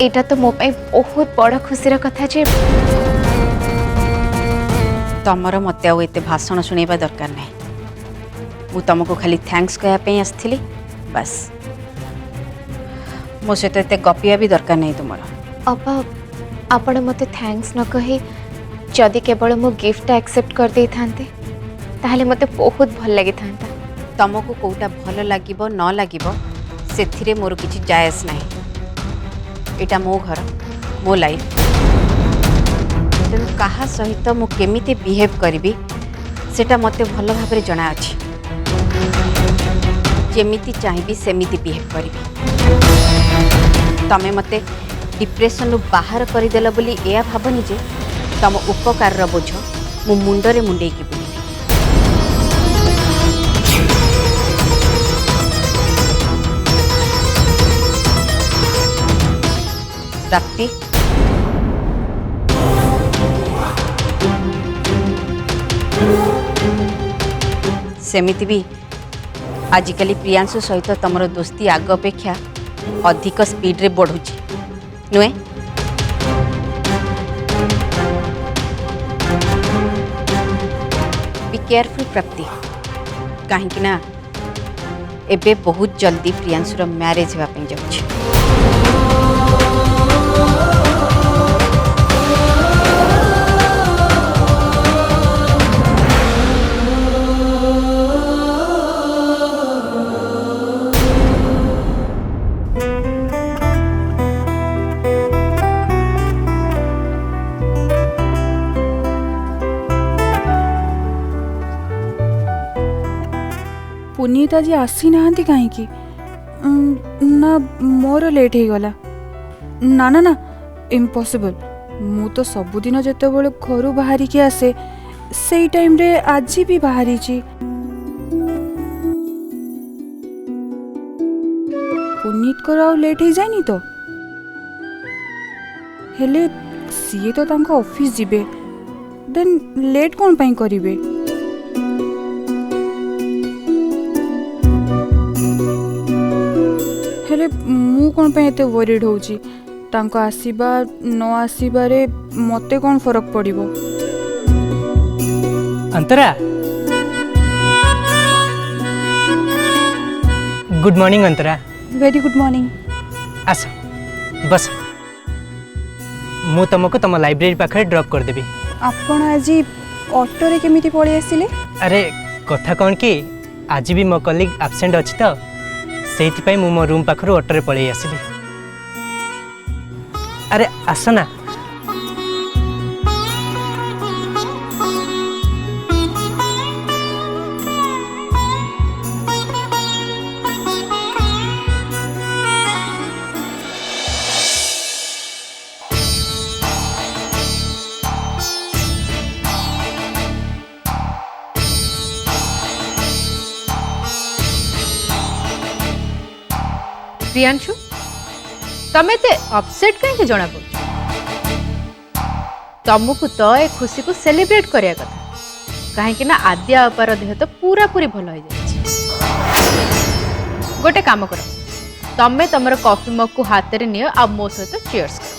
एटा तो मो पाई बहुत बड़ खुशी कथा जे तमर मत आते भाषण शुणा दरकार नहीं। मु तुमको खाली थैंक्स कहवाई आसती बस। मो सहित एत गपिया भी दरकार नहीं तुम। अबा आपण मते थैंक्स न कही जदि केवल मो गिफ्ट एक्सेप्ट कर दे थांते ताहले मते बहुत भल लगी थांता। तुमको कोटा भल लागिबो न लागिबो सेथिरे मोर किछि जायस नहीं। एटा मो घर मो लाइफ तेणु कहा सहित मु केमिति बिहेव करी सेटा मते भल भाबरे जଣା अछि। जेमिति चाहिए सेमिति बिहेव करी। तमे मते डिप्रेशन रु बाहर करदेल बोली एया भावनी जे तम उपकार बोझ मु मुंडरे मुंडे की बुली। प्राप्ति सेमिति भी आजिकली प्रियांशु सहित तमर दोस्ती आग अपेक्षा अधिक स्पीड रे बढ़ुची नुए। बी केयरफुल प्राप्ति कहीं ना एबे बहुत जल्दी प्रियांशुर मैरिज होगा जाऊँ। पुनीत आज आसी ना कहीं ना मोर लेट हो गला। ना ना ना इम्पॉसिबल। मु तो सबुदिन जेते बळे घर बाहरी के आसे सेई टाइम रे आज भी बाहरी छी। पुनीत को राव लेट हो जायनी तो हेले सीए तो तांको ऑफिस जिबे देन लेट कोन पई करिवे। हेले मु कोन पे एते वरीड होउची तांको आसीबा न आसीबारे मते कोन फरक पड़िबो। अंतरा गुड मॉर्निंग। अंतरा वेरी गुड मॉर्निंग। आस बस मु तुमको तुम लाइब्रेरी पाखे ड्रॉप कर देबी। आपण आज ऑटो रे केमिति पळी आसिले? अरे कथा कौन कि आज भी मो कलीग एब्सेंट अछि तो से मो रूम पाखर ऑटो पलि आसली। अरे आस ना। प्रियांशु तमे ते अपसेट कहीं जना पड़ तुमको तो ए खुशी को सेलिब्रेट करिया कथा कहीं ना आद्या अपार देह तो पूरा पूरी भल हो जाए। गोटे काम कर तमे तमर कॉफी मग को हाथ रे नियो आ मो सहित चीयर्स कर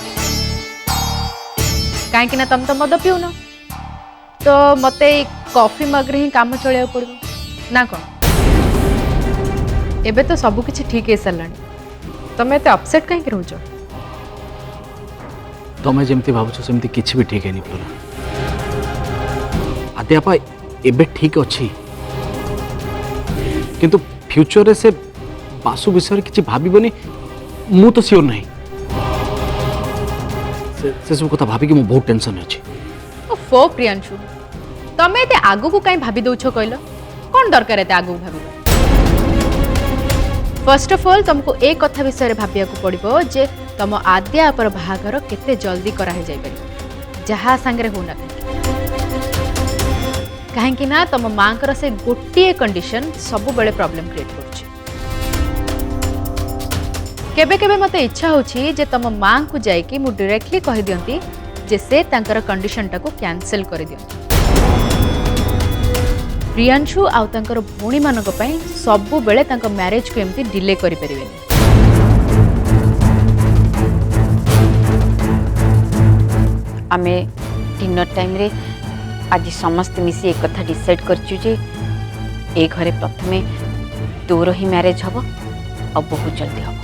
कहीं ना तुम तो मद पिउन तो मते कॉफी मग रे ही काम चलिया पड़ो ना कौन। एबे तो सब किछि ठीक है सरलानी तमे एते अपसेट कहीं रोच। तमें जमती भावुछ सेमती किछि भी ठीक है नहीं पूरा। आद्यापा एबे ठीक अच्छी किंतु फ्यूचर रे से बासु विषय किछि भाबिबनी मु तो सियोर नहीं। से सब कथा भाबी कि मु बहुत टेंशन अछि। ओफो प्रियांशु तमे एते आगु को कहीं भाबी दउछो कहलो कोन दरकार एते आगु भाबी। फर्स्ट ऑफ ऑल तुमको एक कथा विषय भाविया को पड़ो जे तुम आद्या पर बाहागर केते जल्दी कराई जाई पारे जहा संगरे होना कहीं ना तुम माँ से गोटे कंडीशन सब बेले प्रॉब्लम क्रिएट कर। केबे केबे मते इच्छा होछि जे तुम माँ को जाइकी मु डायरेक्टली कहि दियंती जे से तांकर कंडीशन टाको कैंसिल कर दियंती। प्रियांशु आउ तांकर भौणी मानक पई सबु बेले तांकर मैरिज को एमती डिले करि परिबेनी। आमे डिनर टाइम रे आज समस्त मिसी एक कथा डिसाइड करचु जे ए घरे प्रथमे तोर ही मैरिज हबो और बहुत जल्दी हबो।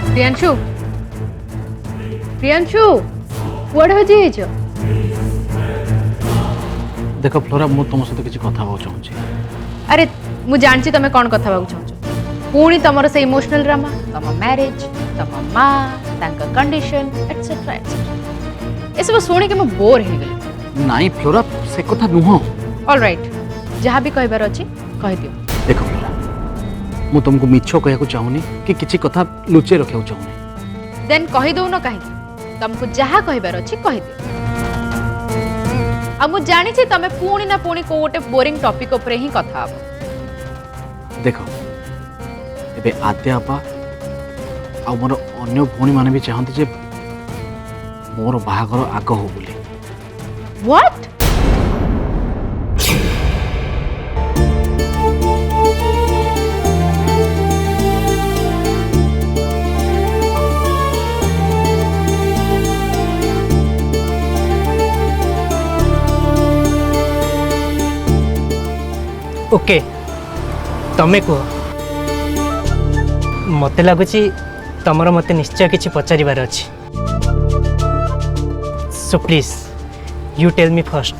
प्रियांशु प्रियांशु कुआडे हजी हेछ? देख फ्लोरा मु तुम सहित किसी कथा हो चाहूँ अरे मु जानची तमे कौन कथा बाबू चाहछ पुणी तमर से इमोशनल ड्रामा तम मैरिज तम माँ तांका कंडीशन एटसेट्रा एटसेट्रा ए सब सुनी के मैं बोर हो गली। नाई फ्लोरा से कथा नुह। ऑलराइट जहाँ भी कहबार अछि कह दियो। देख फ्लोरा मु तुमको मिछ कहया को चाहूनी कि किसी कथा लुचे रखा चाहूनी। देन कहि दो न कहीं तुमको जहाँ कहबार अछि कह दियो। आ मु जानी छी तमे पुणी ना पुणी को गोटे बोरिंग टॉपिक ऊपर ही कथा हबो। देख एबे आद्या आपा आ मोर अन्य भौणी माने भी चाहती जे मोर बाहागर आग हो बोली। व्हाट? ओके तमे कह मत लगुच तमर मत निश्चय किसी पचार अच्छी so please you tell me first.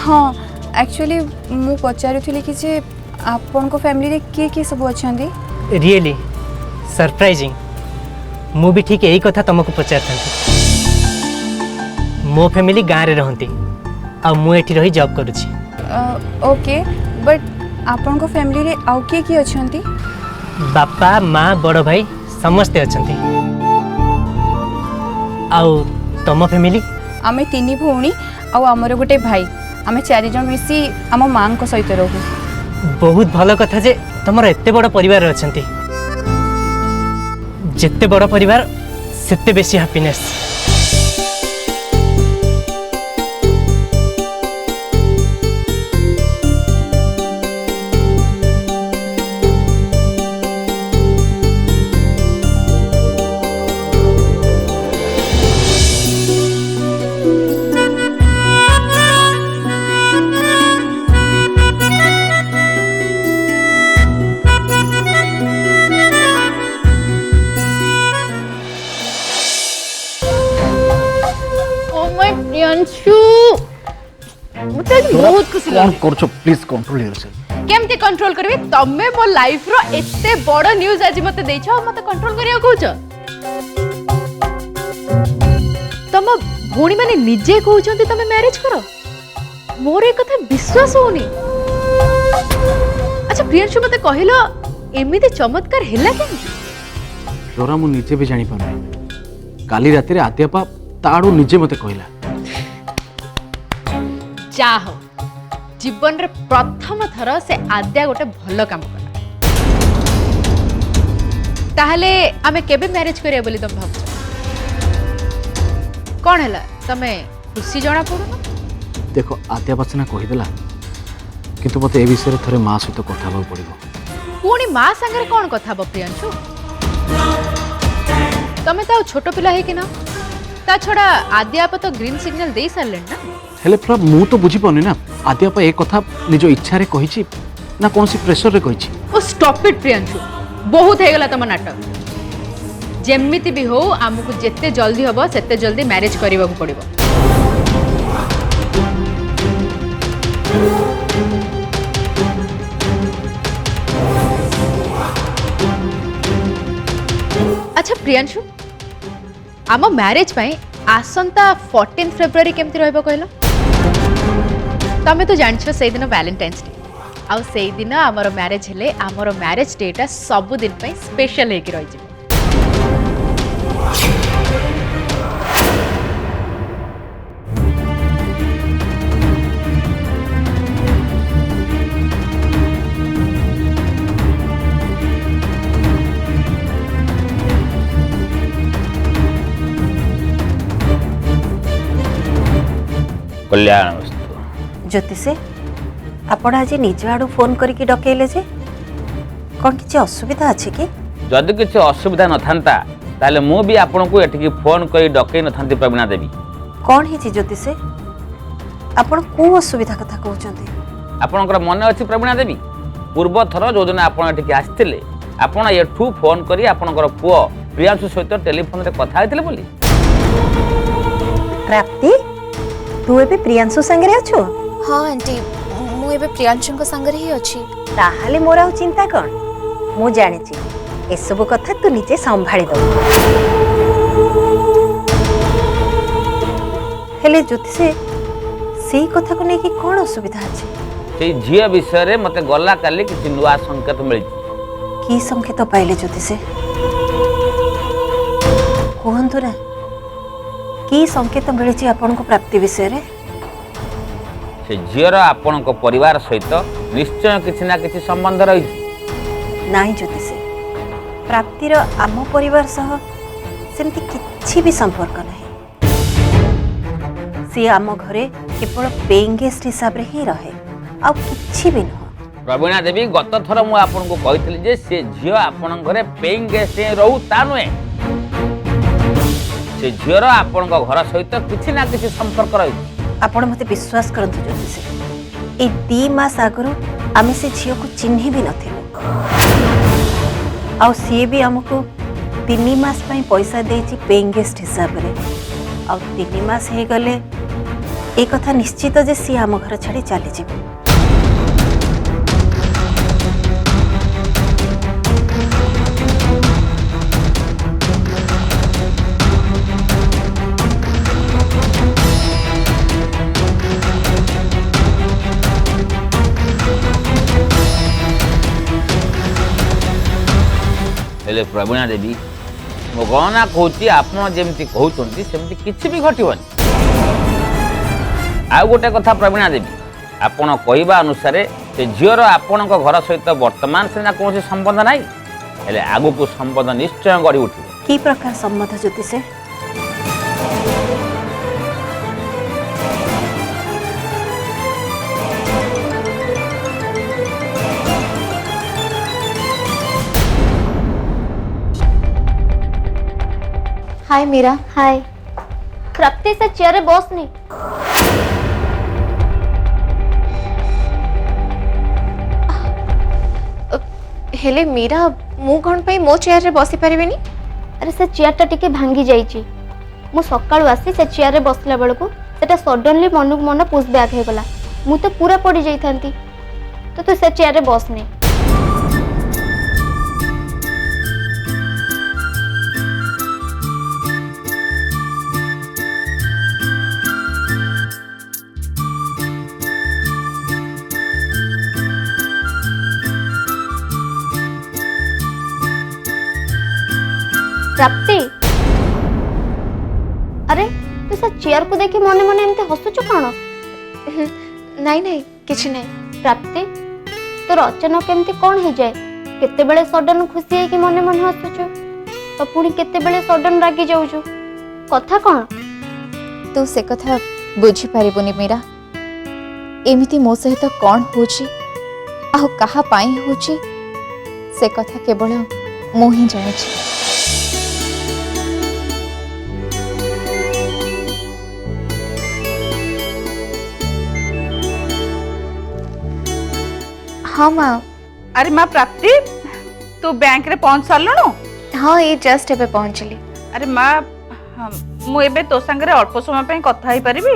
हाँ एक्चुअली मु पचारुथि कि जे आपन को फैमिली रे किए सब अच्छा रियली सरप्राइजिंग मु भी ठीक यही कथा तुमको पचार मो फैमिली गाँव में रहती आ मु एठी रही जॉब करुछि। ओके बट आपन को फैमिली रे आउ किए अच्छा? बापा माँ बड़ भाई समस्ते अच्छंती। आउ तम फैमिली? आमे 3 भौणी आउ आमर गोटे भाई आमे 4 जन मिसी आम माँ को सहित रहू। बहुत भल कथा जे तमर एते बड़ परिवार अच्छंती। जेते बड़ परिवार सेते बेसी हैप्पीनेस। प्रियांशु मुझे बहुत खुशी कौन लगे। करछो प्लीज कंट्रोल योरसेल्फ। केमती कंट्रोल करबी तमे मो लाइफ रो एते बड़ न्यूज आज मते देछो मते कंट्रोल करिया कहूछ। तम भौणी माने निजे कहउछंती तमे मैरिज करो मोर ए कथा विश्वास होनी। अच्छा प्रियांशु मते कहिलो एमिति चमत्कार हैला केन? फ्लोरा मु निजे भी जानी पारे काली राती रे आद्यापा ताड़ू निजे मते कहला चाह जीवन रे प्रथम थर से आद्या गोटे भल काम कला ताहले आमे केबे मैरिज करिया बोली तुम भाबछ? कौन हैला तमे खुशी जणा पड़ो? देखो आद्यापा सिना कहीदेला किंतु मते ए विषय थरे माँ सहित कथा हेबाक पड़िबो। पुणी माँ संगे कौन कथा बो प्रियांशु? तमे तो छोट पिला है कि ना ता छोड़ा आद्या आप तो ग्रीन सिग्नल दे सारले ना। हेले फ्लोरा मु तो बुझी पानी ना आद्यापा ए कथा निज इच्छा रे कहिछि ना कोनसी प्रेशर रे कहिछि। ओ स्टॉप इट प्रियांशु बहुत हे गला तम नाटक। जेमिति भी हो आमको जेते जल्दी हबो सेते जल्दी मैरिज करबा को पड़िबो। अच्छा प्रियांशु आम मैरिज पाई आसंता 14 फेब्रुआरी केमती रहबो कहलो? तमे तो जानछो से दिन वैलेंटाइन्स डे आउ से दिन आमर मैरिज हेले आमर मैरिज डेटा सब दिन पे स्पेशल हे कि रहि जिवो। कल्याण वस्तु ज्योतिषे आपण आज निज आड़ू फोन करके डकेले जे कौन किसी असुविधा अच्छे कि? जदि किसी असुविधा न था ताले मु भी आपन को एठिकी फोन करी डकई न थांती प्रवीणा देवी। कौन ही ज्योतिषे आपण को असुविधा कथा कहते? आपणकर मन अच्छी प्रवीणा देवी पूर्व थर जो दिन आप आसते आपण एठू फोन करी आपणकर पुओ प्रियांशु सहित टेलीफोन रे कथा होते बोली। प्राप्ति तू एबे प्रियांशु संगे अछु? हाँ आंटी मु एबे प्रियांशु संगे ही अच्छी। ताहाले मोर आउ चिंता कौन? मु जानिछि ए सब कथा तू निजे संभाળી दो। हेले ज्योतिषे सेई कथा को नेकी कोन असुविधा अछि? से झिया विषय रे मते गला काली किछि नुआ संकेत मिली। की संकेत पाइले ज्योतिषे? कहंतु ना की संकेत मिली आपण को प्राप्ति विषय रे? से झियर आपणक परिवार सहित निश्चय किछि ना किछि संबंध रही। नाही ज्योतिषे प्राप्तिर आम परिवार सह सेमती किछि भी संपर्क नाही। सी आम घरे केवल पेइंग गेस्ट हिसाब रे ही रहे आ किछि भी न। प्रवीणा देवी गत थर मु आपन को कहितली जे से झियो आपन घरे पेइंग गेस्ट रहू ता नुए से झियर आपन घर सहित किछि ना किछि संपर्क रही। आपण मते विश्वास करंतु ज्योतिषे ए 2 मास आगरो आमे से झियो को चिन्हि भी नथिलु आ सी भी हमको 3 मास पई पैसा देछि पेइंग गेस्ट हिसाब रे आ 3 मास हे गले ए कथा निश्चित जे सी आम घर छाड़ी चली जीव। हेले प्रवीणा देवी मो गहना कहूँ आपड़ जमी कहते सेमती किसी भी घटनी। आउ गोटे कथा प्रवीणा देवी आपण कहवा अनुसार से झीर आपण घर सहित वर्तमान सीना कौन संबंध ना हेले आगु को संबंध निश्चय गढ़ी उठे। की प्रकार संबंध ज्योतिषे? हाय मीरा। हाय प्राप्ति से चेयर बॉस नहीं। हेले मीरा मु कौन पे मो चेयर रे बसी परिबेनी? अरे से चेयर टा टिके भांगी जाइची। मु सकाळु आसी से चेयर रे बसला बेलको सेटा सडनली मनक मन पुश बैक हे गला। मु तो पूरा पड़ी जाई थांती। तो तू से चेयर रे बस नहीं। प्राप्ति अरे तू से चेयर को देखि मने मने एमते हसुचु कौन? नहीं नहीं किछ नहीं। प्राप्ति तोर अचानक एमती कौन हो जाए? केते बेले सडन खुशी है कि मने मने हसुचु तो पुणी केते बेले सडन रागी जाउचु कथा कौन? तू से कथा बुझी पारिबुनी मीरा। एमिति मो सहित कौन होची आ कहा पाई होची से कथा केवल मु ही जाने। हाँ माँ। अरे माँ प्राप्ति तू बैंक रे पहुंच सारलुणु? हाँ ये जस्ट एबे पहुंचली। अरे माँ मु एबे तो संगरे अल्प समय पे कथा ही परिबी?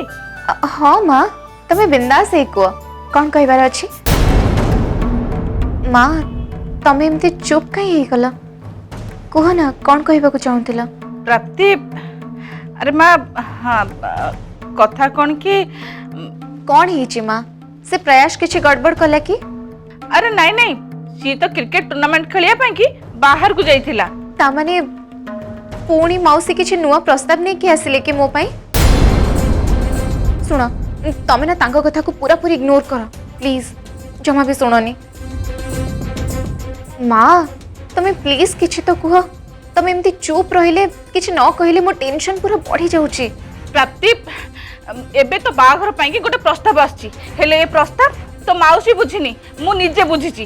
हाँ माँ तमे बिंदास ही कुआ कौन कहबार अछि? माँ तमे एमती चुप कहीं ही गला कुह ना कौन कहबा को चाहुतिला? प्राप्ति अरे माँ हाँ कथा कौन की कौन ही माँ से प्रयास किछि गड़बड़ कला की? अरे नहीं नहीं सी तो क्रिकेट टूर्नामेंट खेलिया ପାଇଁ की बाहर को जाइथिला। ता माने पूणी मौसी किछि नुआ प्रस्ताव नहीं कि आसिले कि मो पई? सुनो तमे ना तांको कथा को पूरा पूरी इग्नोर करो प्लीज जमा भी सुनोनी। माँ तमे प्लीज किछि तो कुह। तमे एमती चुप रहिले किछि न कहिले मो टेंशन पूरा बढ़ी जाउची। प्राप्ति एबे तो बाघर ପାଇଁ की गोटे प्रस्ताव आछि हेले ए प्रस्ताव तो माउसी बुझिनी मु निजे बुझिची।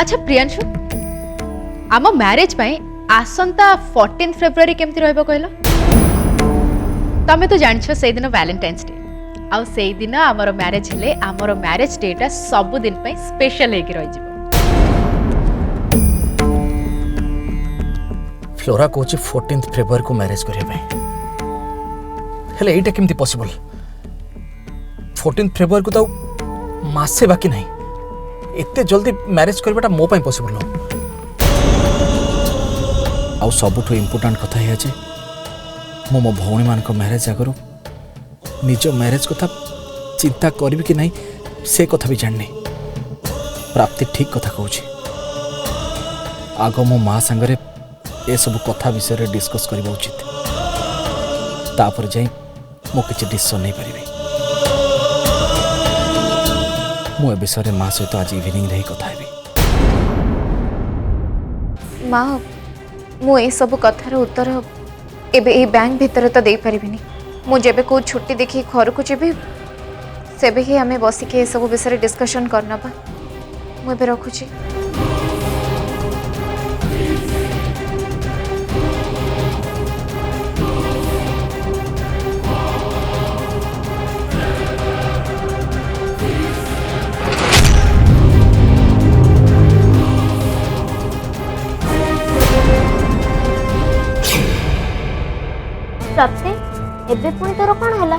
अच्छा प्रियांशु आम मैरिज आसंता 14 फेब्रुआरी केमती रहइबो कहलो तमे तो जानछो से दिन वैलेंटाइन्स डे आउ से दिन आमर मैरिज हेले आमर मैरिज डेटा सब दिन पे स्पेशल हेकि रहि जिवो फ्लोरा कहूँ 14 फेब्रुआरी को मैरिज करने हेले एटा केमती पॉसिबल 14 फेब्रुआरी को तो मासे बाकी नहीं एते जल्दी मैरिज करवाटा मो पाई पॉसिबल न आउ सबुठु इम्पोर्टेंट कथा है जे मो भौणी मान मैरिज आगर निज मैरिज कथा चिंता करी कि नहीं से कथा भी जाननी प्राप्ति ठीक कथा कहूँ आग मो माँ सांगरे ए सब कथा विषय डिस्कस करबा उचित तापर जाई मो किछि डिसीजन नहीं पारिबे मो ए विषय माँ सहित आज इवनिंग रे कथा हेबी माँ मु ए सब कथार उत्तर एबे ए बैंक भीतर तो दे परिबिनी मु जेबे को छुट्टी देखि घर को जेबे सेबे ही हमें बसिके ए सब विषय डिस्कशन करना बा मु एबे रखुची प्राप्ति एबे पुणी तोर कौन हला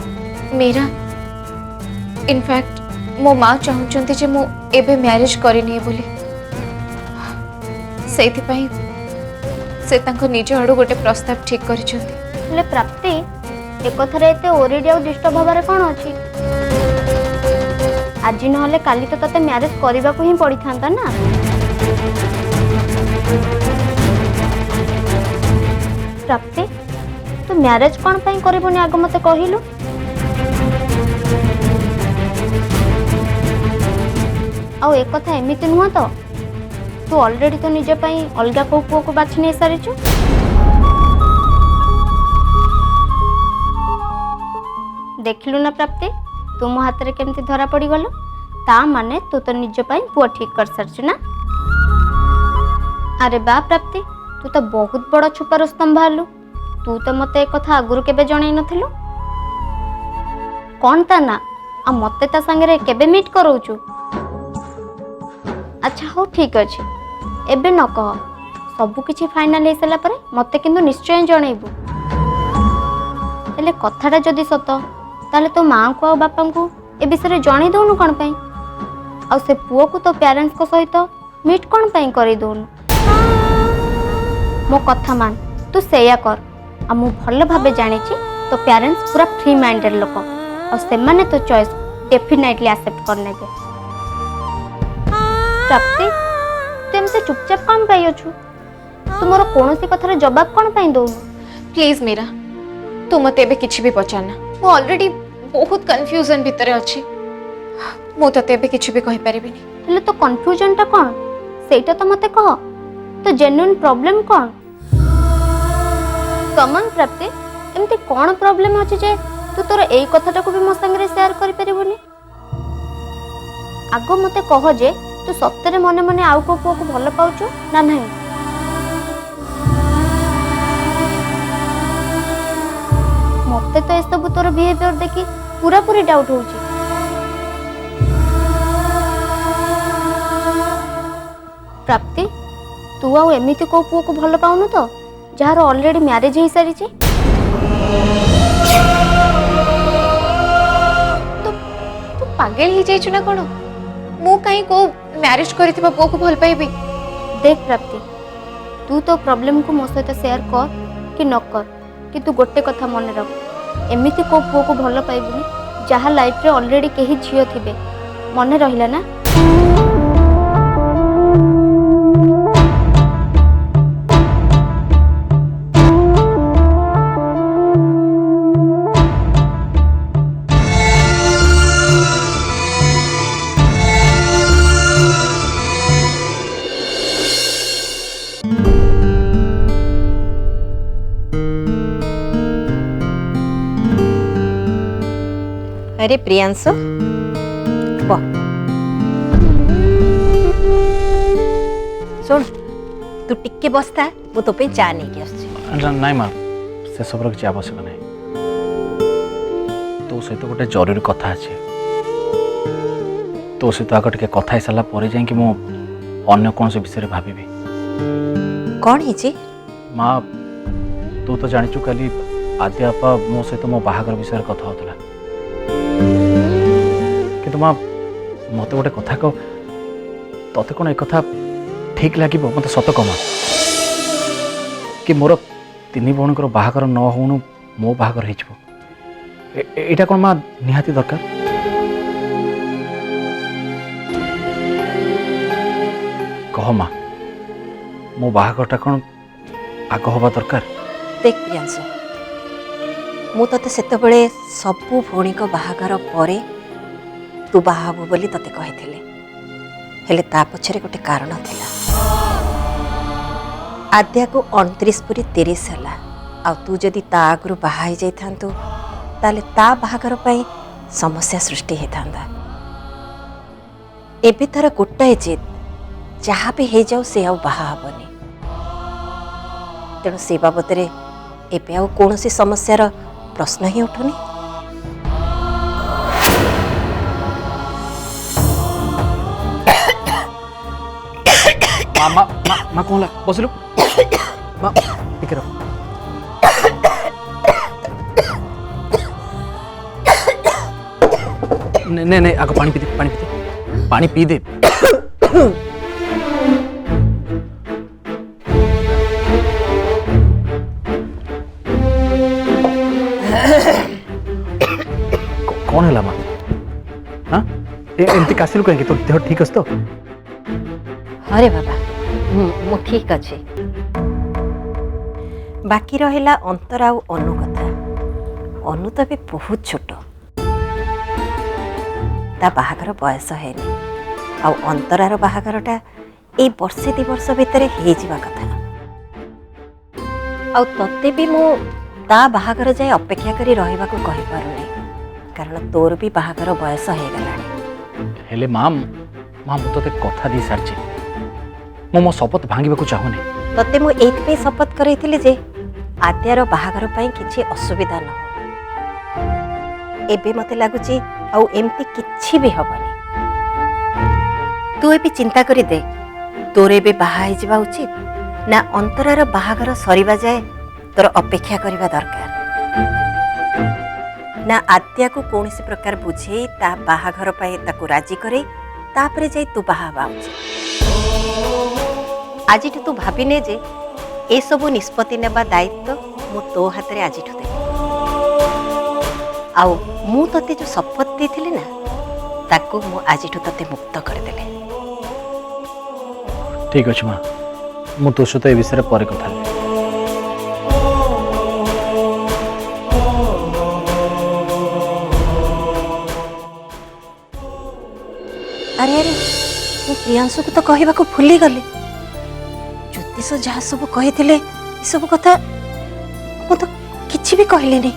मेरा इनफैक्ट मो माँ चाहूँचंती जे मु एबे मैरिज करिनी बोली सेथिपाई से तांको निज आड़ू गोटे प्रस्ताव ठीक करिसंती हेले प्राप्ति एक कथारे एते ओरिडी आउ डिस्टर्ब हबारे कौन अछि आज नहले काली तो तते मैरिज करबा को ही पड़ी थांता ना प्राप्ति तू मैरिज कौन पाई करबोनी आग मते कहिलु आउ एक कथा एमिति नुह तो तू ऑलरेडी तो निजे पाई अलगा को पुओ को बाछि नै सारिछु देखिलु ना प्राप्ति तुम हाथ रे केमती धरा पड़ी गलो ता माने तू तो निजे पाई पुओ ठीक कर सारछु ना अरे बा प्राप्ति तू तो बहुत बड़ छुपा रुस्तम भालू तू तो मते एक कथा आगुरु केबे जणाई नथिलु कोन ता ना आ मते ता संगे केबे मीट करौछु अच्छा हो ठीक अछि एबे न कह सब किछि फाइनल हे सला परे मते किंतु निश्चय जणाइबु हेले कथाटा जदी सत ताले तो मां को आ बापा को ए विषय जणाई दोनु कोन पई आ से पुओ को तो पेरेंट्स को सहित मीट कोन पई करी दोनु मो कथा मान तू सेया कर आ मु भल भाबे जानि छी तो पेरेंट्स पूरा फ्री माइंडेड लोक और से माने तो चॉइस डेफिनेटली एक्सेप्ट करने के प्राप्ति तुम से चुपचाप कौन पाई अछु तुमर कोनोसी कथार जवाब कौन पाई दो प्लीज मीरा तू मते एबे किछि भी पचारना मु ऑलरेडी बहुत कंफ्यूजन भीतर अछि मु तते एबे किछि भी कहि परिबिनी हेले तो कंफ्यूजन ता कोन सेटा तो मते कह तो जेन्युइन प्रॉब्लम कोन कमन प्राप्ति एमती कौन प्रॉब्लम अछि जे तू तोर एई कथाटा को भी मो संगे शेयर करि परिबोनी आगो मते कह जे तू सत्तरे मने मने आउ को पुओ को भल पाउछु ना नहीं मते तो ए सब तोर बिहेवियर देखि पूरा पूरी डाउट होउची प्राप्ति तू आउ एमिति को पुओ को भल पाउनु तो जार ऑलरेडी मैरिज हो सारी तू पागल ही जाइछु ना कोन मु काई को मैरिज करिथिबा पुओ को भल पाइबी देख प्राप्ति तू तो प्रॉब्लम को मो सहित शेयर कर कि न कर कि तू गोटे कथा मन रख एमिति को पुओ को भल पाइबुनी जहाँ लाइफ रे ऑलरेडी केही झियो थिबे मन रहिला ना अरे प्रियांशु ଶୁଣ ତୁ ଟିକେ ବସ୍ତା ମୁଁ ତୋ ପାଇଁ ଚା ନେଇକି ଆସୁଛି। ନାଇଁ ମା ସେସବୁର କିଛି ଆବଶ୍ୟକ ନାହିଁ। ତୋ ସହିତ ଗୋଟେ ଜରୁରୀ କଥା ଅଛି। ତୋ ସହିତ ଆଗ ଟିକେ କଥା ହେଇସାରିଲା ପରେ ଯାଇକି ମୁଁ ଅନ୍ୟ କୌଣସି ବିଷୟରେ ଭାବିବି। କ'ଣ ହେଇଛି? ମା ତୁ ତ ଜାଣିଛୁ କାଲି ଆଦ୍ୟ ବାପା ମୋ ସହିତ ମୋ ବାହାଘର ବିଷୟରେ କଥା ହେଉଥିଲା। କିନ୍ତୁ ମା ମୋତେ ଗୋଟେ କଥା କହ, ତତେ କ'ଣ ଏ କଥା ଠିକ୍ ଲାଗିବ? ମୋତେ ସତ କହ ମା, କି ମୋର 3 ଭଉଣୀଙ୍କର ବାହାଘର ନ ହଉଣୁ ମୋ ବାହାଘର ହେଇଯିବ, ଏଇଟା କ'ଣ ମା ନିହାତି ଦରକାର? କହ ମା, ମୋ ବାହାଘରଟା କ'ଣ ଆଗ ହେବା ଦରକାର? ଦେଖ ପ୍ରିୟାଂଶୁ, ମୁଁ ତତେ ସେତେବେଳେ ସବୁ ଭଉଣୀଙ୍କ ବାହାଘର ପରେ ତୁ ବାହା ହବୁ ବୋଲି ତତେ କହିଥିଲି, ହେଲେ ତା ପଛରେ ଗୋଟେ କାରଣ ଥିଲା। ଆଦ୍ୟାକୁ 29 ପୁରି 30 ହେଲା, ଆଉ ତୁ ଯଦି ତା ଆଗରୁ ବାହା ହେଇଯାଇଥାନ୍ତୁ ତାହେଲେ ତା ବାହାଘର ପାଇଁ ସମସ୍ୟା ସୃଷ୍ଟି ହେଇଥାନ୍ତା। ଏବେ ତାର ଗୋଟାଏ ଜିଦ୍, ଯାହା ବି ହେଇଯାଉ ସେ ଆଉ ବାହା ହବନି। ତେଣୁ ସେ ବାବଦରେ ଏବେ ଆଉ କୌଣସି ସମସ୍ୟାର ପ୍ରଶ୍ନ ହିଁ ଉଠୁନି। ମା କ'ଣ ହେଲା? ବସିଲୁ ମା, ଟିକେ ରହ। ନେ ଆଗ ପାଣି ପିଇଦେ, ପାଣି ପିଇଦେ। କ'ଣ ହେଲା ମା? ହଁ ଏମିତି କାଶିଲୁ କାହିଁକି? ତୋ ଦେହ ଠିକ୍ ଅଛି ତ? ହରେ ବାବା, ମୁଁ ଠିକ୍ ଅଛି। ବାକି ରହିଲା ଅନ୍ତରା ଆଉ ଅନୁ କଥା। ଅନୁ ତ ଏବେ ବହୁତ ଛୋଟ, ତା ବାହାଘର ବୟସ ହେଇନି, ଆଉ ଅନ୍ତରାର ବାହାଘରଟା ଏଇ ବର୍ଷେ 2 ବର୍ଷ ଭିତରେ ହେଇଯିବା କଥା। ଆଉ ତତେ ବି ମୁଁ ତା ବାହାଘର ଯାଏ ଅପେକ୍ଷା କରି ରହିବାକୁ କହିପାରୁନି, କାରଣ ତୋର ବି ବାହାଘର ବୟସ ହେଇଗଲାଣି। ହେଲେ ମା ମୁଁ ତୋତେ କଥା ଦେଇ ସାରିଛି, ମୁଁ ମୋ ଶପଥ ଭାଙ୍ଗିବାକୁ ଚାହୁଁନି। ତତେ ମୁଁ ଏଇଥିପାଇଁ ଶପଥ କରାଇଥିଲି ଯେ ଆଦ୍ୟାର ବାହାଘର ପାଇଁ କିଛି ଅସୁବିଧା ନ ହବ। ଏବେ ମତେ ଲାଗୁଛି ଆଉ ଏମିତି କିଛି ବି ହବନି। ତୁ ଏବେ ଚିନ୍ତା କରି ଦେ, ତୋର ଏବେ ବାହା ହେଇଯିବା ଉଚିତ ନା ଅନ୍ତରାର ବାହାଘର ସରିବା ଯାଏ ତୋର ଅପେକ୍ଷା କରିବା ଦରକାର, ନା ଆଦ୍ୟାକୁ କୌଣସି ପ୍ରକାର ବୁଝେଇ ତା ବାହାଘର ପାଇଁ ତାକୁ ରାଜି କରେଇ ତାପରେ ଯାଇ ତୁ ବାହା ହେବା ଉଚିତ। ଆଜିଠୁ ତୁ ଭାବିନେ ଯେ ଏସବୁ ନିଷ୍ପତ୍ତି ନେବା ଦାୟିତ୍ୱ ମୁଁ ତୋ ହାତରେ ଆଜିଠୁ ଦେବି। ଆଉ ମୁଁ ତତେ ଯେଉଁ ଶପଥ ଦେଇଥିଲି ନା, ତାକୁ ମୁଁ ଆଜିଠୁ ତତେ ମୁକ୍ତ କରିଦେଲି। ଠିକ୍ ଅଛି ମା, ମୁଁ ତୋ ସହିତ ଏ ବିଷୟରେ ପରେ କଥା ହେବି। ଆରେ ଆରେ, ମୁଁ ପ୍ରିୟାଂଶୁକୁ ତ କହିବାକୁ ଭୁଲିଗଲି। ଜ୍ୟୋତିଷ ଯାହା ସବୁ କହିଥିଲେ ଏସବୁ କଥା ମୁଁ ତ କିଛି ବି କହିଲିନି।